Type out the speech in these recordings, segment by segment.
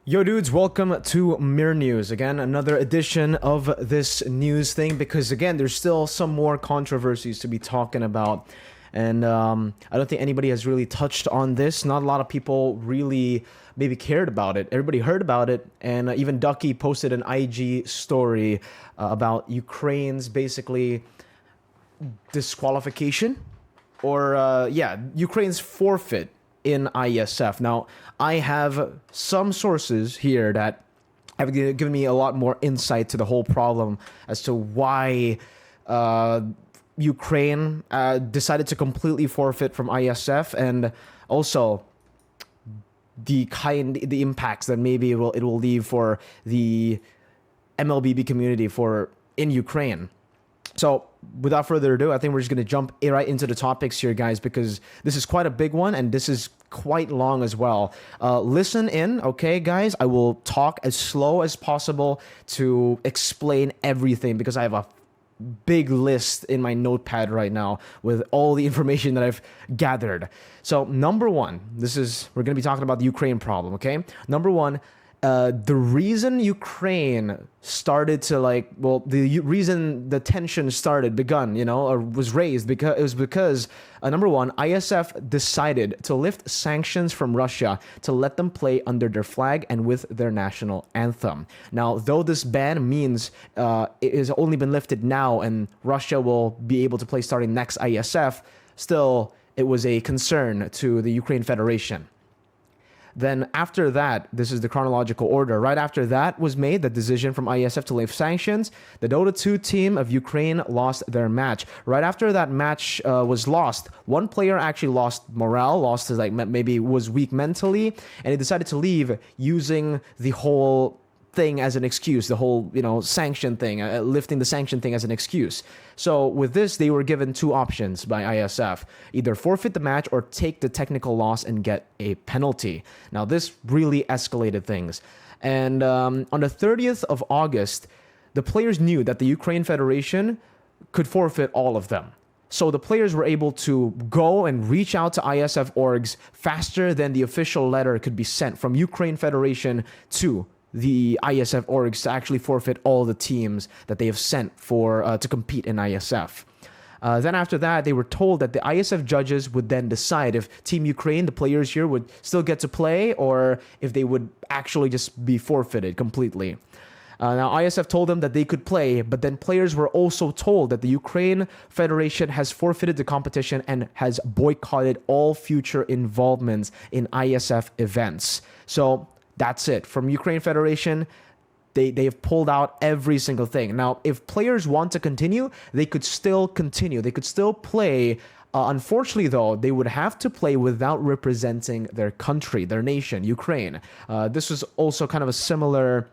Yo dudes, welcome to MirNews. Again, another edition of this news thing because again, there's still some more controversies to be talking about. And I don't think anybody has really touched on this. Not a lot of people really maybe cared about it. Everybody heard about it. And even Ducky posted an IG story about Ukraine's basically disqualification or Ukraine's forfeit in IESF. Now, I have some sources here that have given me a lot more insight to the whole problem as to why Ukraine decided to completely forfeit from IESF, and also the impacts that maybe it will leave for the MLBB community in Ukraine. So without further ado, I think we're just going to jump right into the topics here, guys, because this is quite a big one and this is quite long as well. Listen in, okay, guys? I will talk as slow as possible to explain everything because I have a big list in my notepad right now with all the information that I've gathered. So number one, we're going to be talking about the Ukraine problem, okay? Number one, the reason Ukraine started to the reason the tension begun, or was raised because number one, ISF decided to lift sanctions from Russia to let them play under their flag and with their national anthem. Now, though this ban means it has only been lifted now and Russia will be able to play starting next ISF, still it was a concern to the Ukraine Federation. Then after that, this is the chronological order. Right after that was made, the decision from IESF to lift sanctions, the Dota 2 team of Ukraine lost their match. Right after that match was lost, one player actually lost morale, lost his, maybe was weak mentally, and he decided to leave using the whole thing as an excuse, the whole, sanction thing, lifting the sanction thing as an excuse. So with this, they were given two options by ISF, either forfeit the match or take the technical loss and get a penalty. Now, this really escalated things. And on the 30th of August, the players knew that the Ukraine Federation could forfeit all of them. So the players were able to go and reach out to ISF orgs faster than the official letter could be sent from Ukraine Federation to the ISF orgs to actually forfeit all the teams that they have sent to compete in ISF. Then after that, they were told that the ISF judges would then decide if Team Ukraine, the players here, would still get to play or if they would actually just be forfeited completely. Now, ISF told them that they could play, but then players were also told that the Ukraine Federation has forfeited the competition and has boycotted all future involvements in ISF events. So that's it. From Ukraine Federation, they have pulled out every single thing. Now, if players want to continue, they could still continue. They could still play. Unfortunately, though, they would have to play without representing their country, their nation, Ukraine. This was also kind of a similar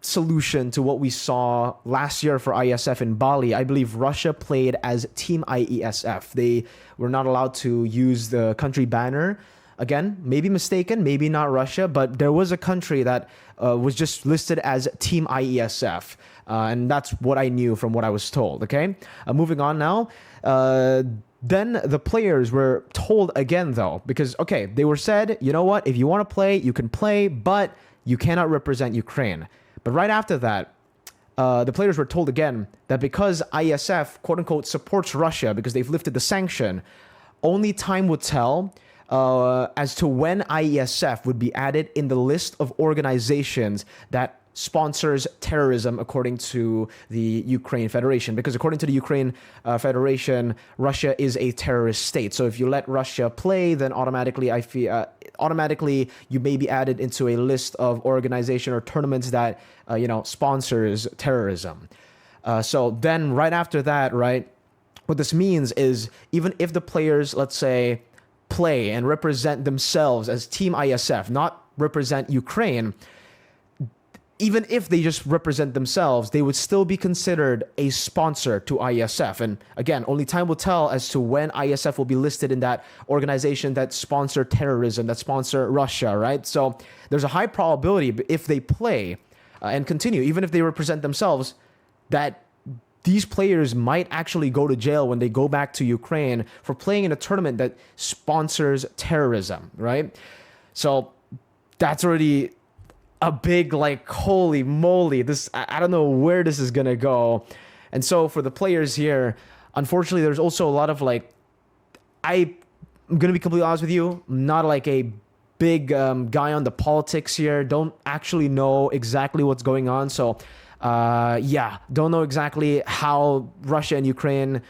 solution to what we saw last year for ISF in Bali. I believe Russia played as Team IESF. They were not allowed to use the country banner. Again, maybe mistaken, maybe not Russia, but there was a country that was just listed as Team IESF. And that's what I knew from what I was told, okay? Moving on now. Then the players were told again, though, because, okay, they were said, you know what, if you want to play, you can play, but you cannot represent Ukraine. But right after that, the players were told again that because IESF, quote-unquote, supports Russia because they've lifted the sanction, only time would tell as to when IESF would be added in the list of organizations that sponsors terrorism according to the Ukraine Federation. Because according to the Ukraine Federation, Russia is a terrorist state. So if you let Russia play, then automatically you may be added into a list of organization or tournaments that sponsors terrorism. So then right after that, right, what this means is even if the players, let's say, play and represent themselves as Team ISF, not represent Ukraine, even if they just represent themselves, they would still be considered a sponsor to ISF. And again, only time will tell as to when ISF will be listed in that organization that sponsor terrorism, that sponsor Russia, right? So there's a high probability if they play and continue, even if they represent themselves, that these players might actually go to jail when they go back to Ukraine for playing in a tournament that sponsors terrorism, right? So that's already a big, like, holy moly, this, I don't know where this is gonna go. And so for the players here, unfortunately, there's also a lot of, like, I'm gonna be completely honest with you, I'm not like a big guy on the politics here, don't actually know exactly what's going on. So yeah, don't know exactly how Russia and Ukraine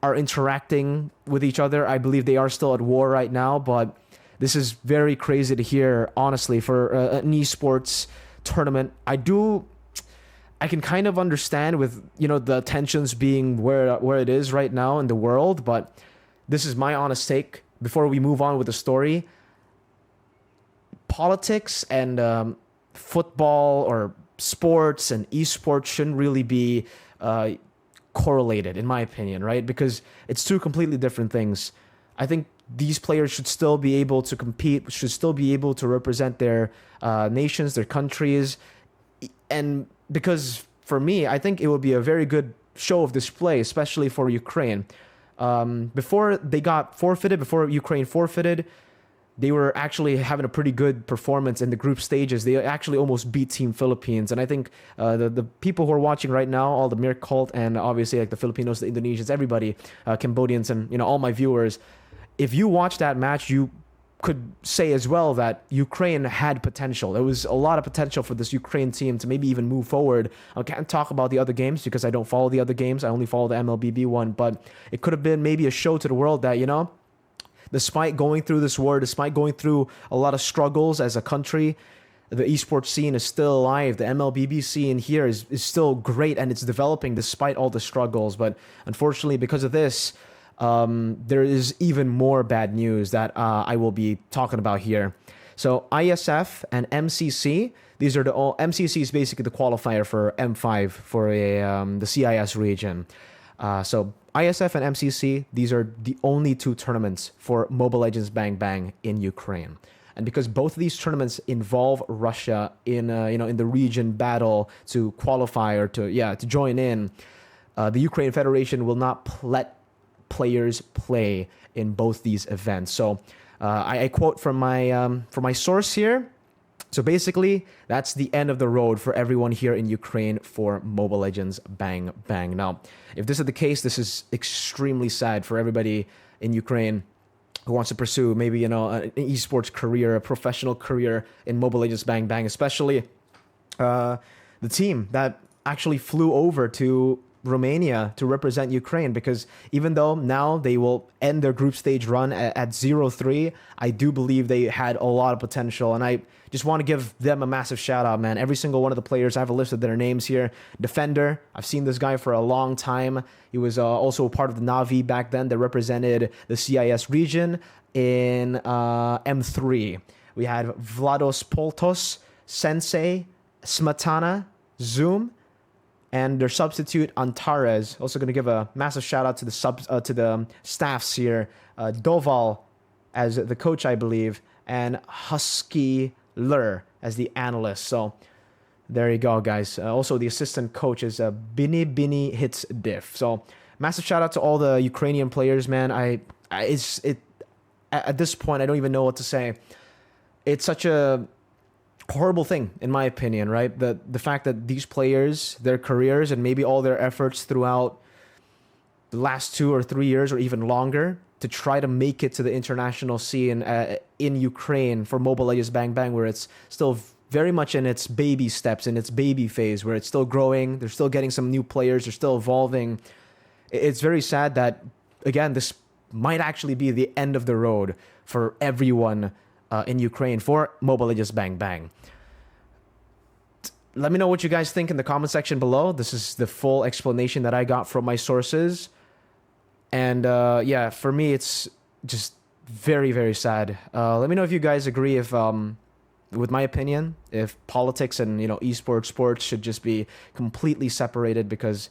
are interacting with each other. I believe they are still at war right now, but this is very crazy to hear, honestly, for an esports tournament. I can kind of understand with, you know, the tensions being where it is right now in the world, but this is my honest take before we move on with the story. Politics and football or sports and esports shouldn't really be correlated, in my opinion, right? Because it's two completely different things. I think these players should still be able to compete, should still be able to represent their nations, their countries. And because for me, I think it would be a very good show of display, especially for Ukraine. Before they got forfeited, before Ukraine forfeited, they were actually having a pretty good performance in the group stages. They actually almost beat Team Philippines. And I think the people who are watching right now, all the Mir cult and obviously like the Filipinos, the Indonesians, everybody, Cambodians, and, you know, all my viewers, if you watch that match, you could say as well that Ukraine had potential. There was a lot of potential for this Ukraine team to maybe even move forward. I can't talk about the other games because I don't follow the other games. I only follow the MLBB one, but it could have been maybe a show to the world that, you know, despite going through this war, despite going through a lot of struggles as a country, the esports scene is still alive. The MLBB scene here is still great, and it's developing despite all the struggles. But unfortunately, because of this, there is even more bad news that I will be talking about here. So IESF and MCC, these are MCC is basically the qualifier for M5 for the CIS region. So ISF and MCC, these are the only two tournaments for Mobile Legends Bang Bang in Ukraine. And because both of these tournaments involve Russia in in the region battle to qualify or to join in, the Ukraine Federation will not let players play in both these events. So I quote from my source here. So basically, that's the end of the road for everyone here in Ukraine for Mobile Legends Bang Bang. Now, if this is the case, this is extremely sad for everybody in Ukraine who wants to pursue maybe, you know, an esports career, a professional career in Mobile Legends Bang Bang, especially the team that actually flew over to Romania to represent Ukraine, because even though now they will end their group stage run at 0-3, I do believe they had a lot of potential, and I just want to give them a massive shout out, man. Every single one of the players, I have a list of their names here. Defender, I've seen this guy for a long time. He was also a part of the Navi back then that represented the CIS region in M3. We had Vlados Poltos, Sensei, Smetana, Zoom, and their substitute Antares. Also going to give a massive shout out to the staffs here. Doval as the coach, I believe, and Husky Lur as the analyst. So there you go, guys. Also, the assistant coach is Bini Hits Diff. So massive shout out to all the Ukrainian players, man. At this point, I don't even know what to say. It's such a horrible thing, in my opinion, right? The fact that these players, their careers, and maybe all their efforts throughout the last 2 or 3 years or even longer to try to make it to the international scene in Ukraine for Mobile Legends Bang Bang, where it's still very much in its baby steps, in its baby phase, where it's still growing, they're still getting some new players, they're still evolving. It's very sad that, again, this might actually be the end of the road for everyone in Ukraine for Mobile Legends Bang Bang. Let me know what you guys think in the comment section below. This is the full explanation that I got from my sources. And yeah, for me, it's just very, very sad. Let me know if you guys agree with my opinion, if politics and, esports sports should just be completely separated, because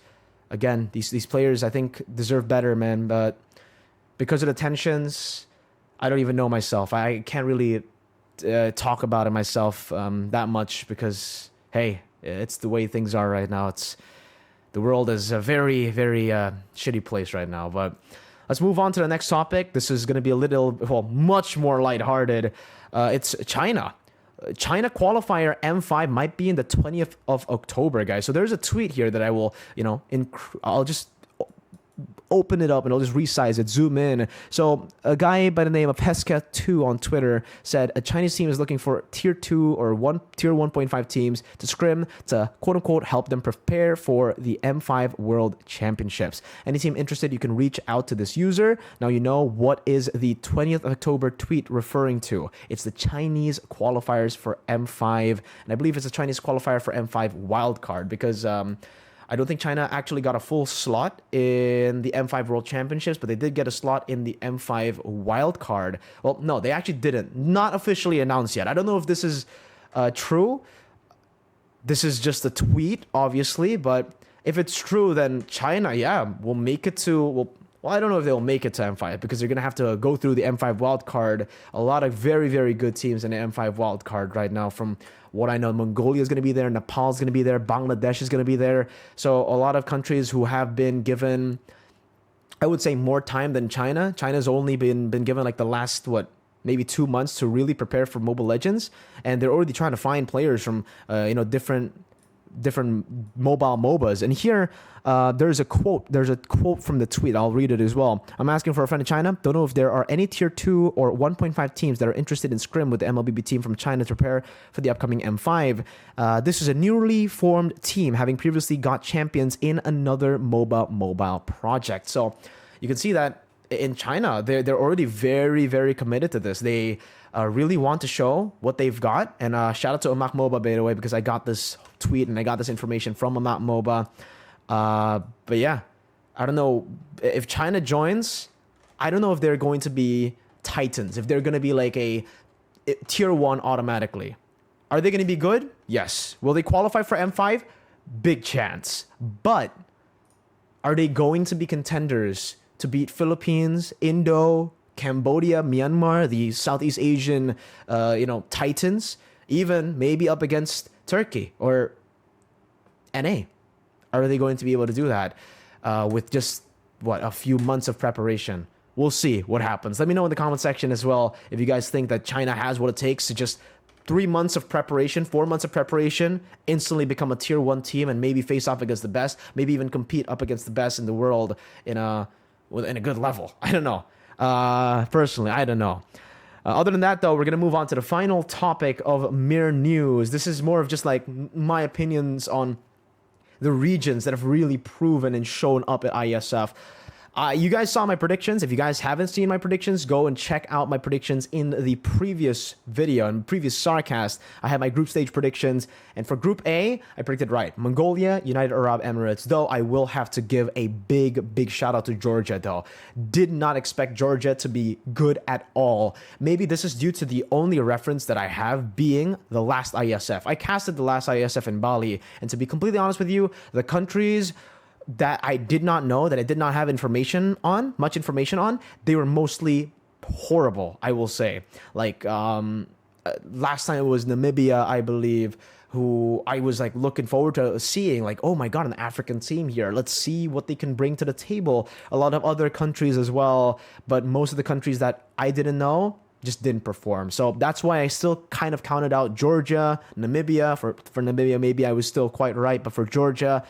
again, these players, I think, deserve better, man. But because of the tensions, I don't even know myself. I can't really talk about it myself that much, because hey, it's the way things are right now. The world is a very, very shitty place right now. But let's move on to the next topic. This is going to be much more lighthearted. It's China. China qualifier M5 might be in the 20th of October, guys. So there's a tweet here that I will, I'll just open it up and I'll just resize it, zoom in. So a guy by the name of Heska2 on Twitter said a Chinese team is looking for tier 2 or tier 1.5 teams to scrim to quote unquote help them prepare for the M5 World Championships. Any team interested, you can reach out to this user. Now you know what is the 20th of October tweet referring to. It's the Chinese qualifiers for M5, and I believe it's a Chinese qualifier for M5 wildcard because I don't think China actually got a full slot in the M5 World Championships, but they did get a slot in the M5 wildcard. Well, no, they actually didn't. Not officially announced yet. I don't know if this is true. This is just a tweet, obviously, but if it's true, then China, will make it to... Well, I don't know if they'll make it to M5 because they're going to have to go through the M5 wildcard. A lot of very, very good teams in the M5 wildcard right now. From what I know, Mongolia is going to be there, Nepal is going to be there, Bangladesh is going to be there. So a lot of countries who have been given, I would say, more time than China. China's only been given like the last, maybe 2 months to really prepare for Mobile Legends. And they're already trying to find players from, different mobile MOBAs. And here, there's a quote from the tweet. I'll read it as well. I'm asking for a friend in China. Don't know if there are any tier 2 or 1.5 teams that are interested in scrim with the MLBB team from China to prepare for the upcoming M5. This is a newly formed team having previously got champions in another mobile project. So you can see that in China, they're already very, very committed to this. They really want to show what they've got. And shout out to Amak MOBA, by the way, because I got this tweet and I got this information from Amak MOBA. But yeah, I don't know if China joins. I don't know if they're going to be titans, if they're going to be like a tier 1 automatically. Are they going to be good? Yes. Will they qualify for M5? Big chance. But are they going to be contenders to beat Philippines, Indo, Cambodia, Myanmar, the Southeast Asian, titans, even maybe up against Turkey or NA? Are they going to be able to do that with just, a few months of preparation? We'll see what happens. Let me know in the comment section as well if you guys think that China has what it takes to just 3 months of preparation, 4 months of preparation, instantly become a tier 1 team and maybe face off against the best, maybe even compete up against the best in the world in a good level. I don't know. Personally, I don't know. Other than that, though, we're going to move on to the final topic of MirNews. This is more of just like my opinions on the regions that have really proven and shown up at IESF. You guys saw my predictions. If you guys haven't seen my predictions, go and check out my predictions in the previous video and previous Sarcast. I had my group stage predictions. And for Group A, I predicted right. Mongolia, United Arab Emirates. Though I will have to give a big shout out to Georgia, though. Did not expect Georgia to be good at all. Maybe this is due to the only reference that I have being the last IESF. I casted the last IESF in Bali. And to be completely honest with you, the countries that I did not know, that I did not have much information on, they were mostly horrible, I will say. Like, last time it was Namibia, I believe, who I was like looking forward to seeing, like, oh my God, an African team here. Let's see what they can bring to the table. A lot of other countries as well, but most of the countries that I didn't know just didn't perform. So that's why I still kind of counted out Georgia, Namibia. For Namibia, maybe I was still quite right, but for Georgia,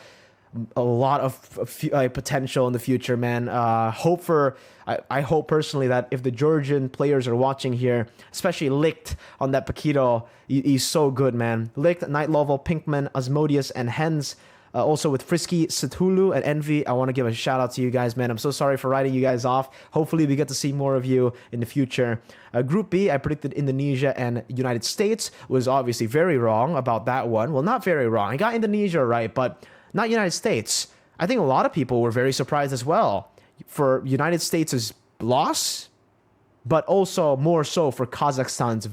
a lot of potential in the future, man. I hope personally that if the Georgian players are watching here, especially Licht on that Paquito, he's so good, man. Licht, Night Level, Pinkman, Asmodeus, and Hens. Also with Frisky, Satulu, and Envy, I want to give a shout out to you guys, man. I'm so sorry for writing you guys off. Hopefully we get to see more of you in the future. Group B, I predicted Indonesia and United States. Was obviously very wrong about that one. Well, not very wrong. I got Indonesia right, but not United States. I think a lot of people were very surprised as well for United States' loss, but also more so for Kazakhstan's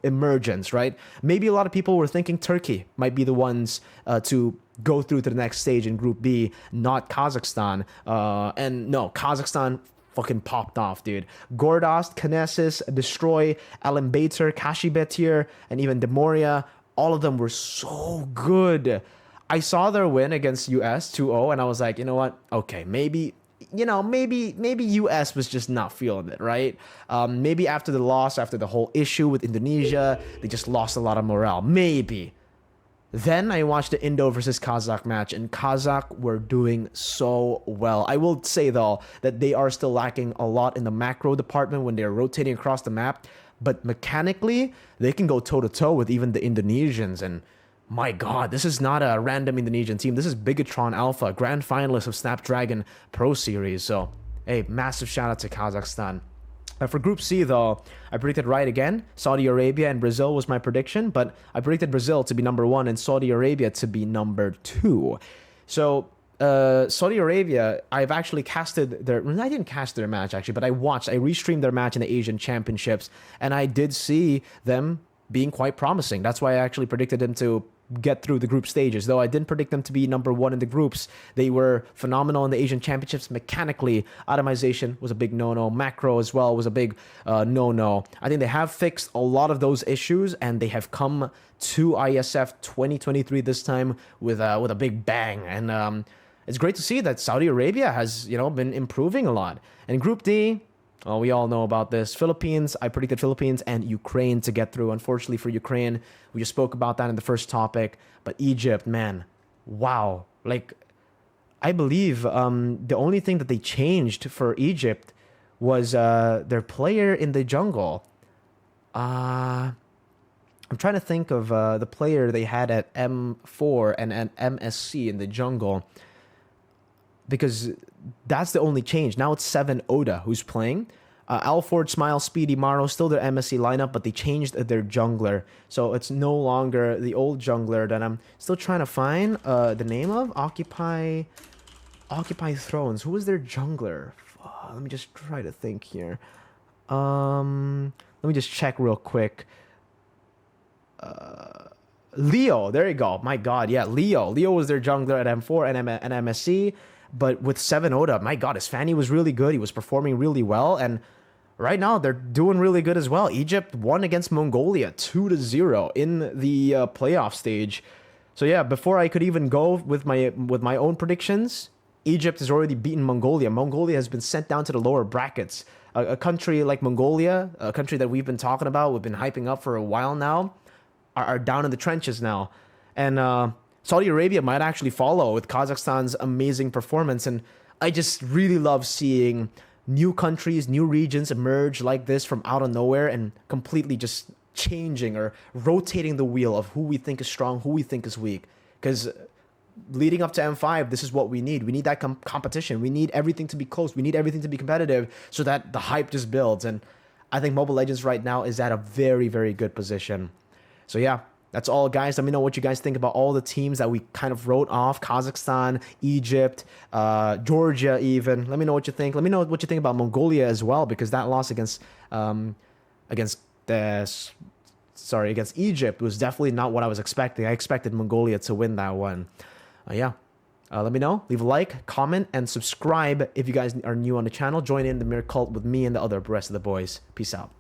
emergence, right? Maybe a lot of people were thinking Turkey might be the ones to go through to the next stage in Group B, not Kazakhstan. And no, Kazakhstan fucking popped off, dude. Gordost, Kinesis, Destroy, Alimbator, Kashibetir, and even Demoria, all of them were so good. I saw their win against US 2-0, and I was like, you know what? Okay, maybe maybe US was just not feeling it, right? Maybe after the loss, after the whole issue with Indonesia, they just lost a lot of morale. Maybe. Then I watched the Indo versus Kazakh match, and Kazakh were doing so well. I will say, though, that they are still lacking a lot in the macro department when they're rotating across the map. But mechanically, they can go toe-to-toe with even the Indonesians. And my God, this is not a random Indonesian team. This is Bigatron Alpha, grand finalist of Snapdragon Pro Series. So, hey, massive shout out to Kazakhstan. For Group C, though, I predicted right again. Saudi Arabia and Brazil was my prediction, but I predicted Brazil to be number 1 and Saudi Arabia to be number 2. So, Saudi Arabia, I've actually casted I didn't cast their match, actually, but I restreamed their match in the Asian Championships, and I did see them being quite promising. That's why I actually predicted them to get through the group stages. Though I didn't predict them to be number 1 in the groups, they were phenomenal in the Asian Championships. Mechanically, atomization was a big no-no. Macro as well was a big no-no. I think they have fixed a lot of those issues, and they have come to IESF 2023 this time with a big bang. And it's great to see that Saudi Arabia has been improving a lot. And Group D, well, we all know about this. Philippines, I predicted Philippines and Ukraine to get through. Unfortunately for Ukraine, we just spoke about that in the first topic. But Egypt, man, wow. Like, I believe the only thing that they changed for Egypt was their player in the jungle. I'm trying to think of the player they had at M4 and at MSC in the jungle, because that's the only change. Now it's 7 Oda who's playing. Alford, Smile, Speedy, Maro, still their MSC lineup, but they changed their jungler. So it's no longer the old jungler that I'm still trying to find the name of. Occupy Thrones. Who was their jungler? Let me just try to think here. Let me just check real quick. Leo, there you go. My God, yeah, Leo. Leo was their jungler at M4 and MSC. But with 7 Oda, my God, his Fanny was really good. He was performing really well. And right now, they're doing really good as well. Egypt won against Mongolia 2-0 in the playoff stage. So yeah, before I could even go with my own predictions, Egypt has already beaten Mongolia. Mongolia has been sent down to the lower brackets. A country like Mongolia, a country that we've been talking about, we've been hyping up for a while now, are down in the trenches now. And Saudi Arabia might actually follow with Kazakhstan's amazing performance. And I just really love seeing new countries, new regions emerge like this from out of nowhere and completely just changing or rotating the wheel of who we think is strong, who we think is weak. Because leading up to M5, this is what we need. We need that competition. We need everything to be close. We need everything to be competitive so that the hype just builds. And I think Mobile Legends right now is at a very, very good position. So yeah, that's all, guys. Let me know what you guys think about all the teams that we kind of wrote off. Kazakhstan, Egypt, Georgia even. Let me know what you think. Let me know what you think about Mongolia as well, because that loss against Egypt was definitely not what I was expecting. I expected Mongolia to win that one. Let me know. Leave a like, comment, and subscribe if you guys are new on the channel. Join in the Mir cult with me and the rest of the boys. Peace out.